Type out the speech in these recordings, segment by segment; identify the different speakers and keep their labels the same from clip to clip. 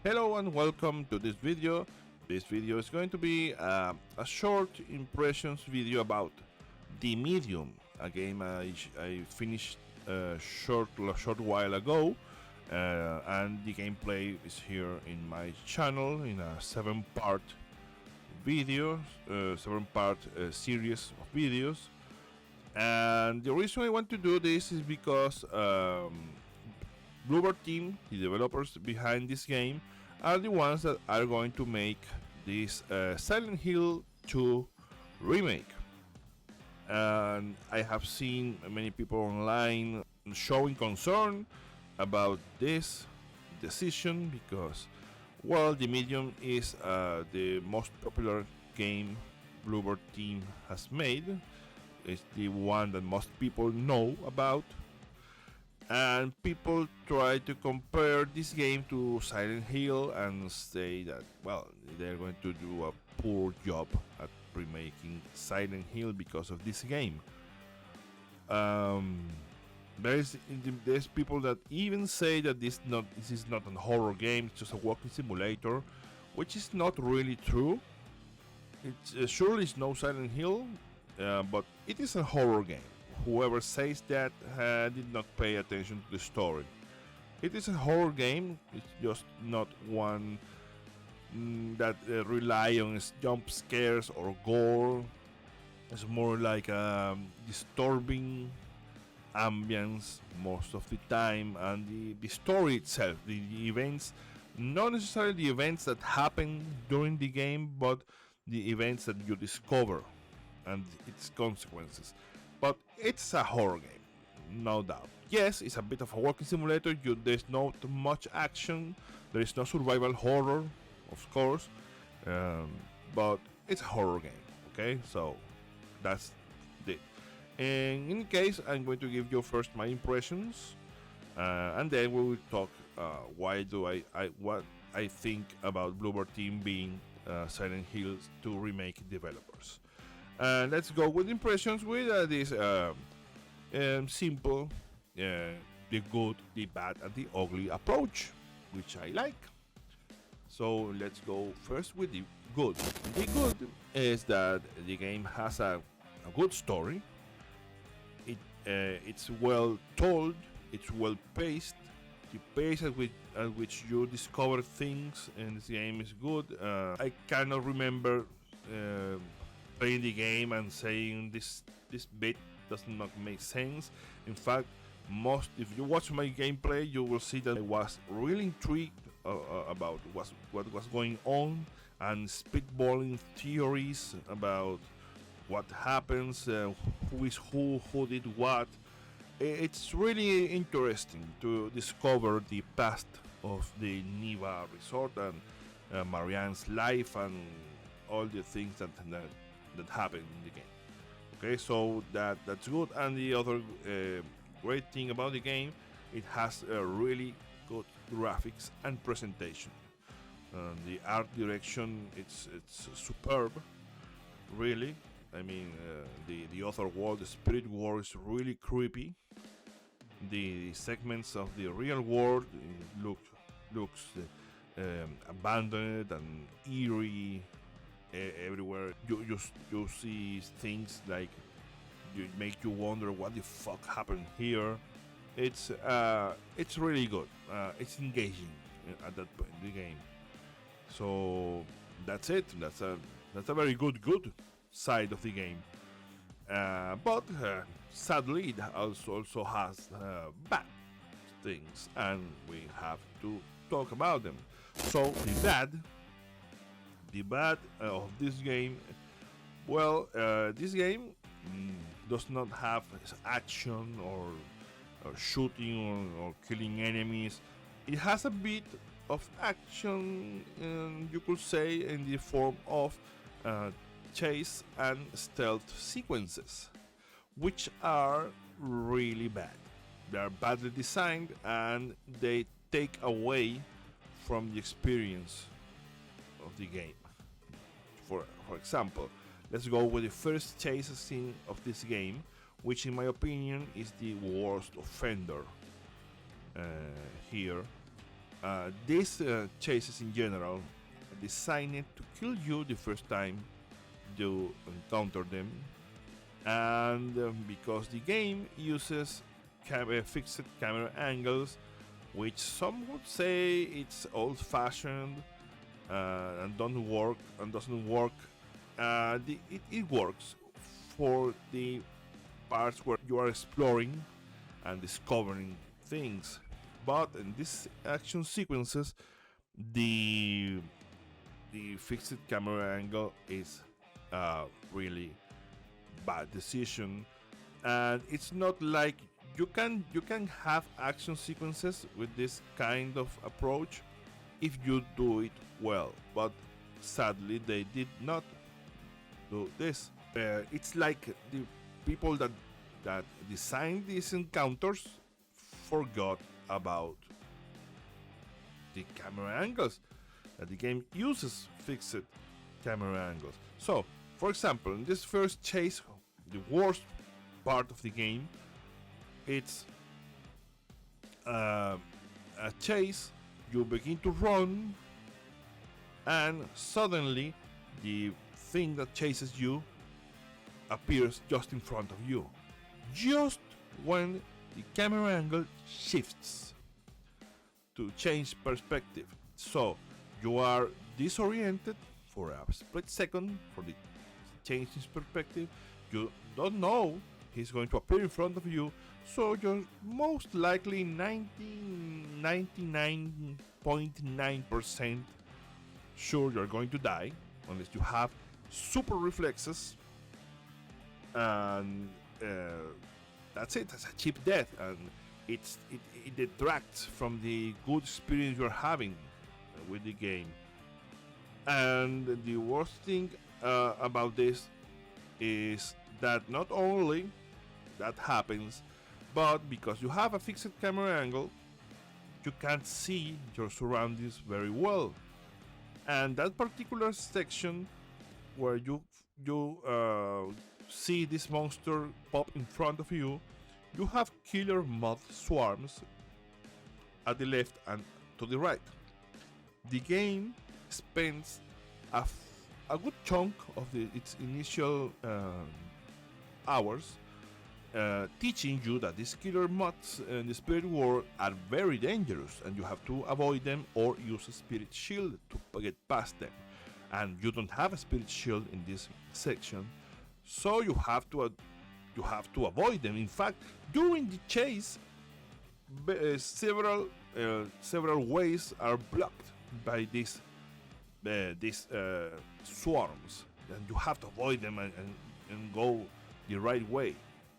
Speaker 1: Hello and welcome to this video. This video is going to be a short impressions video about The Medium, a game I finished a short while ago, and the gameplay is here in my channel in a 7-part video, 7-part series of videos. And the reason I want to do this is because Bloober Team, the developers behind this game, are the ones that are going to make this Silent Hill 2 remake. And I have seen many people online showing concern about this decision because, well, The Medium is the most popular game Bloober Team has made. It's the one that most people know about. And people try to compare this game to Silent Hill and say that, well, they're going to do a poor job at remaking Silent Hill because of this game. There's people that even say that this is not a horror game, it's just a walking simulator, which is not really true. It surely is no Silent Hill, but it is a horror game. Whoever says that did not pay attention to the story. It is a horror game, it's just not one that rely on jump scares or gore. It's more like a disturbing ambience most of the time, and the story itself, the events, not necessarily the events that happen during the game, but the events that you discover and its consequences. But it's a horror game, no doubt. Yes, it's a bit of a walking simulator. There's not much action. There is no survival horror, of course, but it's a horror game. Okay, so that's it. And in any case, I'm going to give you first my impressions, and then we will talk what I think about Bloober Team being Silent Hill 2 remake developers. Let's go with impressions with this simple, the good, the bad, and the ugly approach, which I like. So let's go first with the good. The good is that the game has a good story. It's well told. It's well paced. The pace at which you discover things in this game is good. I cannot remember playing the game and saying this bit does not make sense. In fact, if you watch my gameplay, you will see that I was really intrigued about what was going on and spitballing theories about what happens, who is who did what. It's really interesting to discover the past of the Niva resort and Marianne's life and all the things that happen in the game. Okay, so that's good. And the other great thing about the game, it has a really good graphics and presentation. The art direction, it's superb, really. I mean, the other world, the spirit world, is really creepy. The segments of the real world looks abandoned and eerie. Everywhere you see things like it make you wonder what the fuck happened here. It's really good. It's engaging at that point in the game. So that's it. That's a very good side of the game. But sadly, it also has bad things, and we have to talk about them. So the bad of this game, well, this game does not have action or shooting or killing enemies. It has a bit of action, you could say, in the form of chase and stealth sequences, which are really bad. They are badly designed and they take away from the experience of the game. For example, let's go with the first chase scene of this game, which in my opinion is the worst offender here. These chases in general are designed to kill you the first time you encounter them, and because the game uses fixed camera angles, which some would say it's old-fashioned and doesn't work. It works for the parts where you are exploring and discovering things, but in these action sequences, the fixed camera angle is a really bad decision, and it's not like you can have action sequences with this kind of approach if you do it well, but sadly they did not do this. It's like the people that designed these encounters forgot about the camera angles, that the game uses fixed camera angles. So, for example, in this first chase, the worst part of the game, it's a chase. You begin to run, and suddenly the thing that chases you appears just in front of you, just when the camera angle shifts to change perspective. So you are disoriented for a split second for the change in perspective. You don't know he's going to appear in front of you, so you're most likely 99.9% sure you're going to die unless you have super reflexes, and that's it. That's a cheap death, and it detracts from the good experience you're having with the game. And the worst thing about this is that not only that happens, but because you have a fixed camera angle, you can't see your surroundings very well. And that particular section where you see this monster pop in front of you, you have killer moth swarms at the left and to the right. The game spends a good chunk of its initial hours teaching you that these killer moths in the spirit world are very dangerous, and you have to avoid them or use a spirit shield to get past them. And you don't have a spirit shield in this section, so you have to avoid them. In fact, during the chase, several ways are blocked by these swarms, and you have to avoid them and go the right way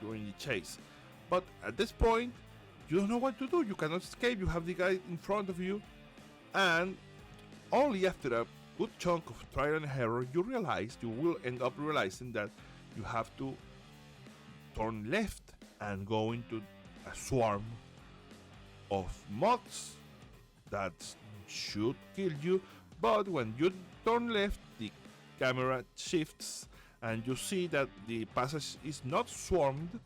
Speaker 1: during the chase. But at this point, you don't know what to do. You cannot escape. You have the guy in front of you, and only after a good chunk of trial and error, you will end up realizing that you have to turn left and go into a swarm of moths that should kill you. But when you turn left, the camera shifts and you see that the passage is not swarmed.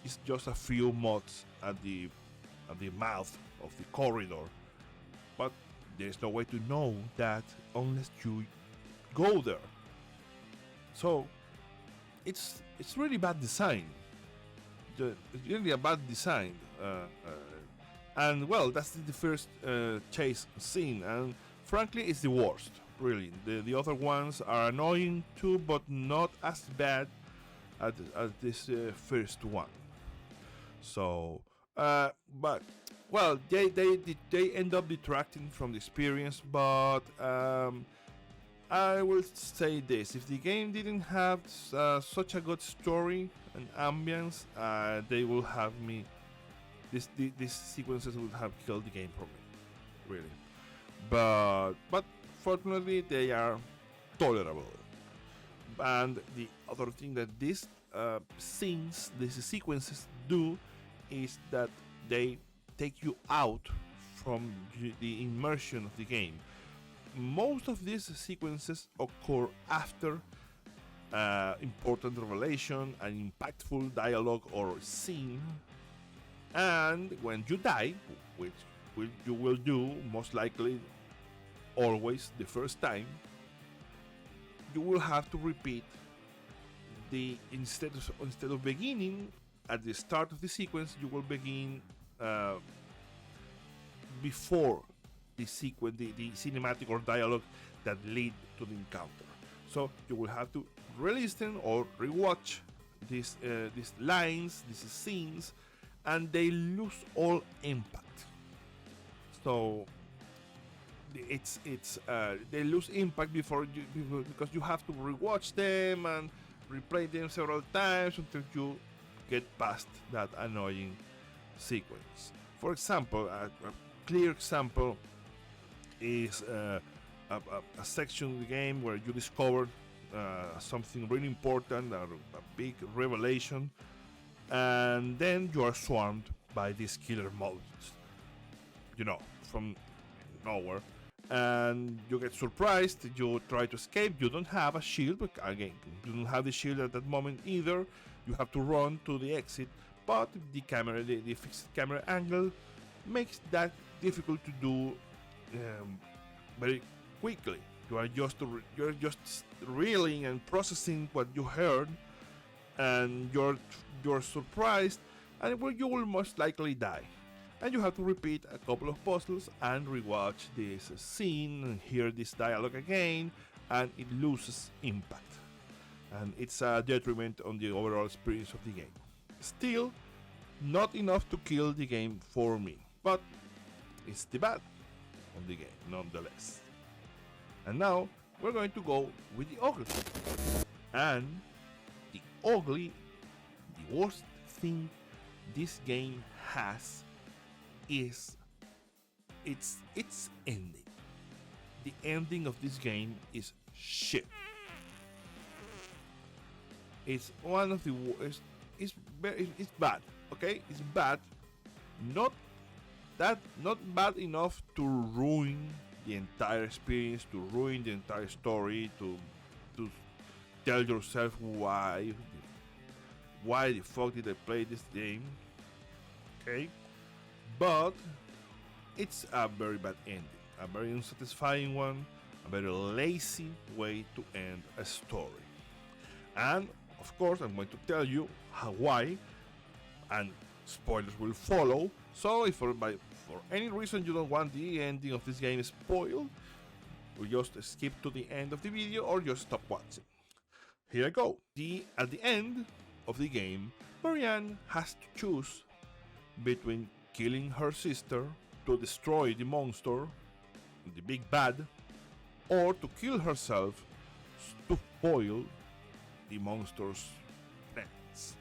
Speaker 1: It's just a few moths at the mouth of the corridor. But there's no way to know that unless you go there. So it's really bad design. It's really a bad design. And well, that's the first chase scene, and frankly, it's the worst. Really, the other ones are annoying too, but not as bad as this first one. So, but well, they end up detracting from the experience. But I will say this: if the game didn't have such a good story and ambience, they will have me. These sequences would have killed the game for me, really. But fortunately, they are tolerable. And the other thing that these sequences do is that they take you out from the immersion of the game. Most of these sequences occur after important revelation, an impactful dialogue or scene, and when you die, which you will do most likely always the first time, you will have to repeat the instead of beginning at the start of the sequence, you will begin before the sequence, the cinematic or dialogue that lead to the encounter. So you will have to re-listen or rewatch these lines, these scenes, and they lose all impact. So they lose impact because you have to rewatch them and replay them several times until you get past that annoying sequence. For example, a clear example is a section of the game where you discover something really important, a big revelation, and then you are swarmed by these killer modes, from nowhere, and you get surprised. You try to escape. You don't have a shield, but again, you don't have the shield at that moment either. You have to run to the exit, but the fixed camera angle makes that difficult to do very quickly. You're just reeling and processing what you heard, and you're surprised, and you will most likely die. And you have to repeat a couple of puzzles and rewatch this scene and hear this dialogue again, and it loses impact. And it's a detriment on the overall experience of the game. Still, not enough to kill the game for me, but it's the bad of the game nonetheless. And now we're going to go with the ugly. And the worst thing this game has is its ending. The ending of this game is shit. It's one of the worst. It's bad. Okay, it's bad. Not bad enough to ruin the entire experience, to ruin the entire story, to tell yourself why the fuck did I play this game. Okay, but it's a very bad ending, a very unsatisfying one, a very lazy way to end a story. And of course, I'm going to tell you why, and spoilers will follow. So if for any reason you don't want the ending of this game spoiled, we just skip to the end of the video or just stop watching. Here I go. At the end of the game, Marianne has to choose between killing her sister to destroy the monster, the big bad, or to kill herself to foil the monster's plans.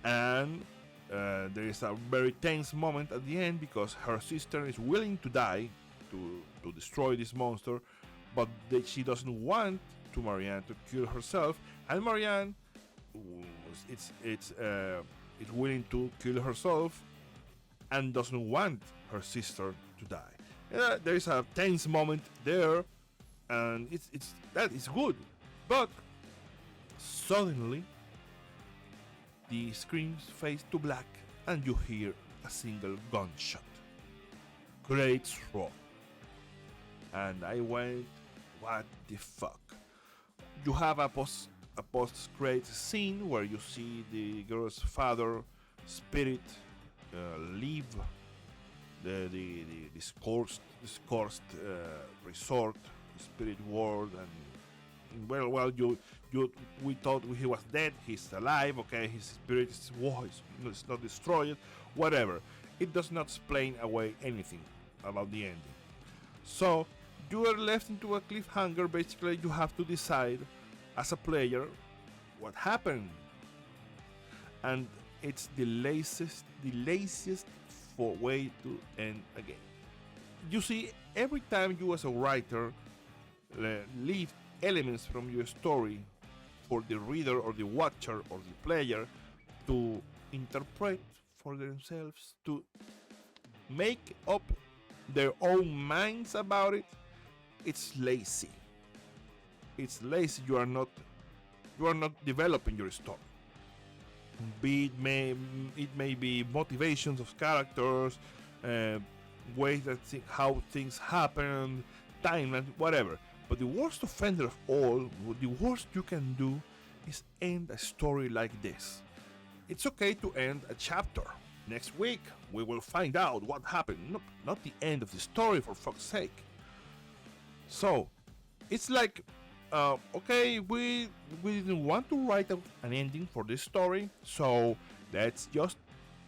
Speaker 1: And there is a very tense moment at the end because her sister is willing to die to destroy this monster, but she doesn't want to Marianne to kill herself, and Marianne is willing to kill herself and doesn't want her sister to die. There is a tense moment there, and that is good, but suddenly the screen fades to black and you hear a single gunshot. Credits roll. And I went, what the fuck? You have a post-credits scene where you see the girl's father spirit leave the scorched resort, the spirit world, and we thought he was dead. He's alive. Okay, his spirit is not destroyed. Whatever. It does not explain away anything about the ending. So you are left into a cliffhanger. Basically, you have to decide as a player what happened, and it's the laziest way to end a game. You see, every time you as a writer leave elements from your story for the reader or the watcher or the player to interpret for themselves, to make up their own minds about it, it's lazy. It's lazy. You are not developing your story. It may be motivations of characters, ways that how things happen, timeline, whatever. But the worst offender of all, the worst you can do, is end a story like this. It's okay to end a chapter. Next week, we will find out what happened. No, not the end of the story, for fuck's sake. So, it's like, okay, we didn't want to write an ending for this story, so let's just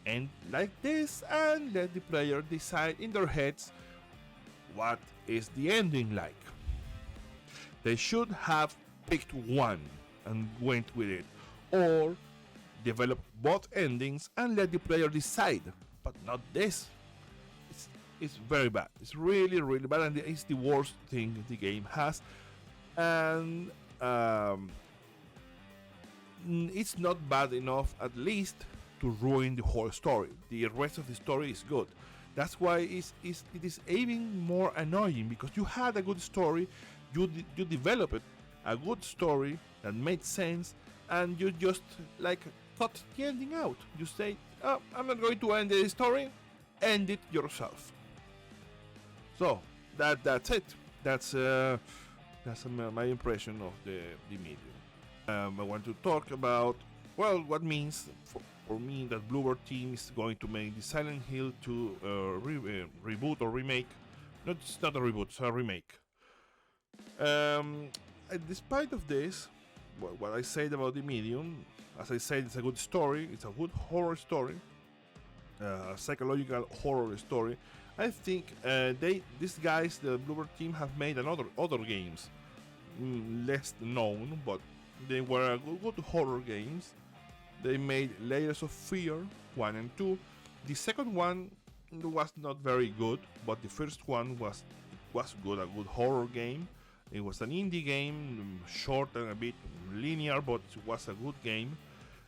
Speaker 1: end like this and let the player decide in their heads what is the ending like. They should have picked one and went with it, or develop both endings and let the player decide, but not this. It's very bad. It's really, really bad, and it's the worst thing the game has. And it's not bad enough, at least, to ruin the whole story. The rest of the story is good. That's why it is even more annoying, because you had a good story, you developed a good story that made sense, and you just like cut the ending out. You say, oh, I'm not going to end the story, end it yourself. So that's it. That's my impression of the medium. I want to talk about, well, what means for me that Bloober Team is going to make the Silent Hill 2 reboot or remake. No, it's not a reboot, it's a remake. Despite of this, what I said about the medium, as I said, it's a good story. It's a good horror story, psychological horror story. I think these guys, the Bloober Team, have made other games, less known, but they were good horror games. They made Layers of Fear 1 and 2. The second one was not very good, but the first one was good, a good horror game. It was an indie game, short and a bit linear, but it was a good game.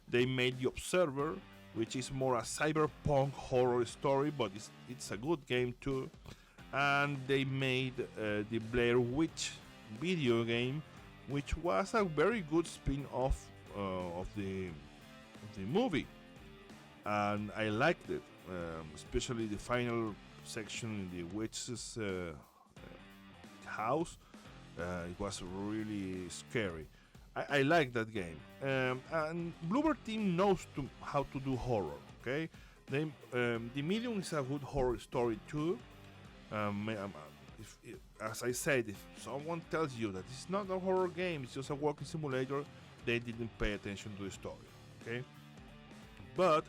Speaker 1: They made The Observer, which is more a cyberpunk horror story, but it's a good game too. And they made the Blair Witch video game, which was a very good spin-off of the movie, and I liked it, especially the final section in the witch's house. It was really scary. I like that game, and Bloober Team knows how to do horror. Okay, the medium is a good horror story too. As I said, if someone tells you that it's not a horror game, it's just a walking simulator, they didn't pay attention to the story. Okay, but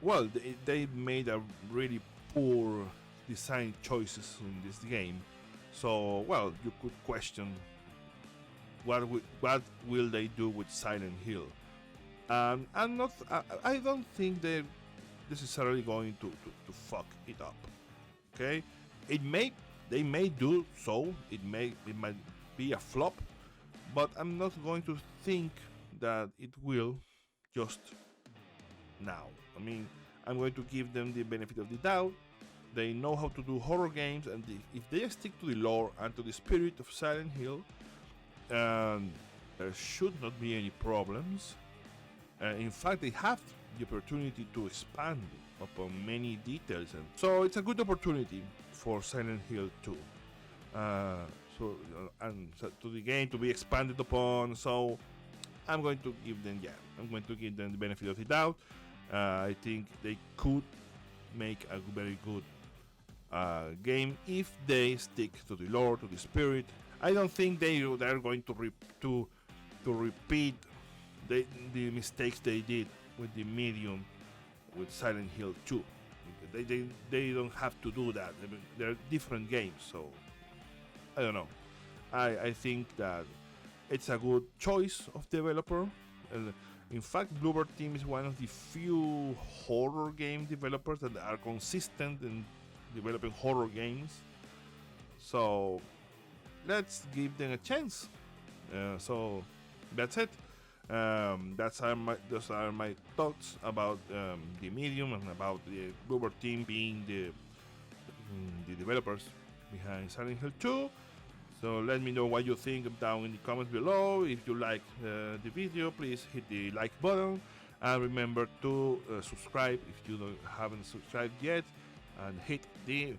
Speaker 1: well, they made a really poor design choices in this game. So well, you could question what will they do with Silent Hill. I don't think they're necessarily going to fuck it up. Okay, they may do so. It might be a flop, but I'm not going to think that it will just now. I mean, I'm going to give them the benefit of the doubt. They know how to do horror games, and if they stick to the lore and to the spirit of Silent Hill, there should not be any problems. In fact, they have the opportunity to expand upon many details, and so it's a good opportunity for Silent Hill 2. So to the game to be expanded upon. So I'm going to give them the benefit of the doubt. I think they could make a very good game if they stick to the lore, to the spirit. I don't think they're going to repeat the mistakes they did with the medium with Silent Hill 2. They don't have to do that. I mean, they're different games, so I don't know. I think that it's a good choice of developer. In fact, Bloober Team is one of the few horror game developers that are consistent in developing horror games. So let's give them a chance. So that's it. Those are my thoughts about the medium and about the Bloober Team being the developers behind Silent Hill 2. So let me know what you think down in the comments below. If you like the video, please hit the like button, and remember to subscribe if you haven't subscribed yet. and hit the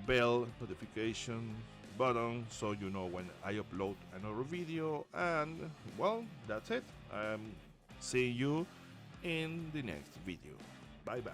Speaker 1: bell notification button so you know when I upload another video. And well, that's it. See you in the next video. Bye bye.